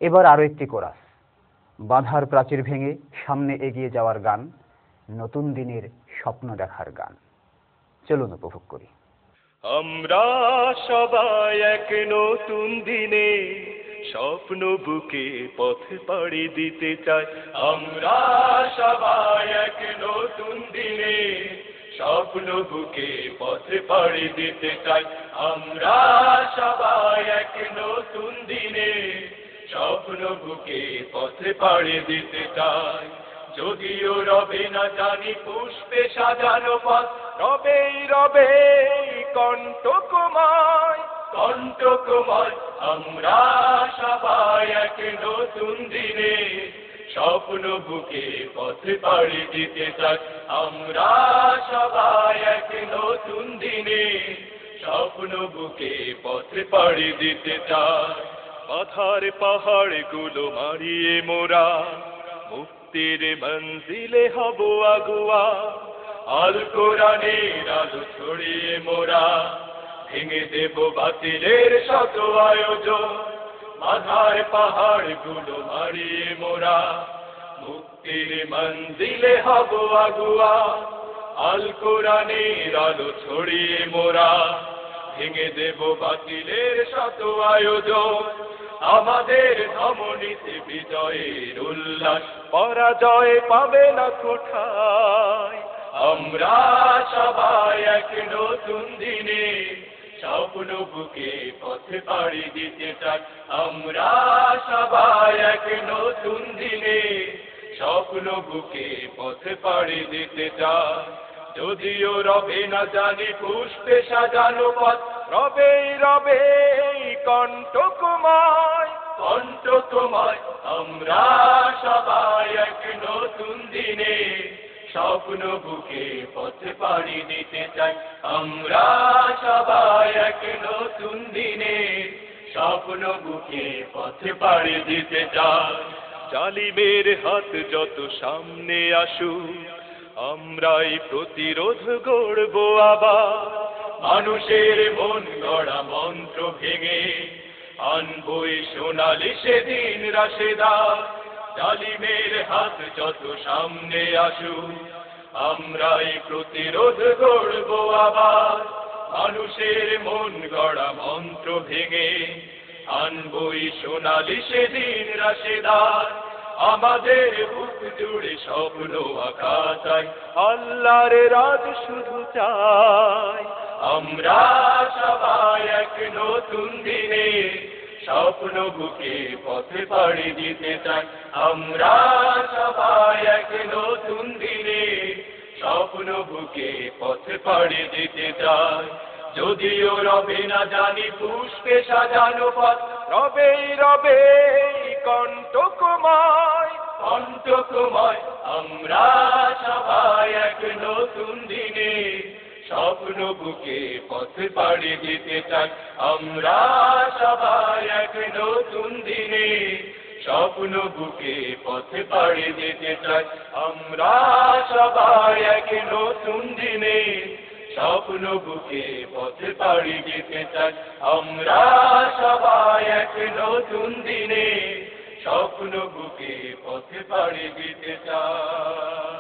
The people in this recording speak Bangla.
এবার আরো একটি কোরাস, বাধার প্রাচীর ভেঙে সামনে এগিয়ে যাওয়ার গান, নতুন দিনের স্বপ্ন দেখার গান। চলুন উপভোগ করি। আমরা সবাই এক নতুন দিনে স্বপ্ন বুকে পথে পাড়ি দিতে চাই। আমরা সবাই এক নতুন দিনে স্বপ্ন বুকে পথে পাড়ি দিতে চাই। আমরা সবাই এক নতুন দিনে স্বপ্ন বুকে পথে পাড়ি দিতে চাই। যদিও রবে না জানি পুষ্পে সাজানো পথ, রবেই রবে কণ্টকময় কণ্টকময়। আমরা সবাই এক নতুন দিনে স্বপ্ন বুকে পথে পাড়ি দিতে চাই। আমরা সবাই এক নতুন দিনে স্বপ্ন বুকে পথে পাড়ি দিতে চাই। বাধার পাহাড় গুলো মারিয়ে মোরা মুক্তির মঞ্জিলে হব আগুয়া। আল কোরআনের আলো ছড়িয়ে মোরা ভেঙে দেব বাতিলের শত আয়োজন। বাধার পাহাড় গুলো মারিয়ে মোরা মুক্তির মঞ্জিলে হব আগুয়া। আল কোরআনের আলো ছড়িয়ে মোরা ভেঙে দেব বাতিলের শত আয়োজন। আমাদের ধমনীতে বিজয়ের উল্লাস, পরাজয় পাবে না কোথায়। আমরা সবাই এক নতুন দিনে স্বপ্ন বুকে পথে পাড়ি দিতে চাই। আমরা সবাই এক নতুন দিনে স্বপ্ন বুকে পথে পাড়ি দিতে চাই। যদিও রবে না জানি পুষ্পে সাজানো পথ, রবেই রবে কণ্টকময় কণ্টকময়। আমরা সবাই এক নতুন দিনে স্বপ্ন বুকে পথে পাড়ি দিতে চাই। আমরা সবাই এক নতুন দিনে স্বপ্ন বুকে পথে পাড়ি দিতে চাই। জালিমের হাত যত সামনে আসুক, আমরাই প্রতিরোধ গড়ব আবার। মানুষের মন গড়া মন্ত্র ভেঙে আনবই সোনালি সেদিন রাশেদার। জালিমের হাত যত সামনে আসুক, আমরাই প্রতিরোধ গড়ব আবার। মানুষের মন গড়া মন্ত্র ভেঙে আনবই সোনালি সেদিন রাশেদার। আমাদের বুক জুড়ে স্বপ্ন আঁকা চাই, আল্লাহর রাজ শুধু চাই। আমরা সবাই এক নতুন দিনে স্বপ্ন বুকে পথে পাড়ি দিতে চাই। আমরা সবাই এক নতুন দিনে স্বপ্ন বুকে পথে পাড়ি দিতে চাই। যদিও রবে না জানি পুষ্পে সাজানো পথ, রবেই রবে কণ্টকময় কণ্টকময়। আমরা সবাই এক নতুন দিনে স্বপ্ন বুকে পথে পাড়ি দিতে চাই। আমরা সবাই এক নতুন দিনে স্বপ্ন বুকে পথে পাড়ি দিতে চাই। আমরা সবাই এক নতুন দিনে স্বপ্ন বুকে পথে পাড়ি দিতে চাই। আমরা সবাই এক নতুন দিনে স্বপ্ন বুকে পথে পাড়ি দিতে চাই।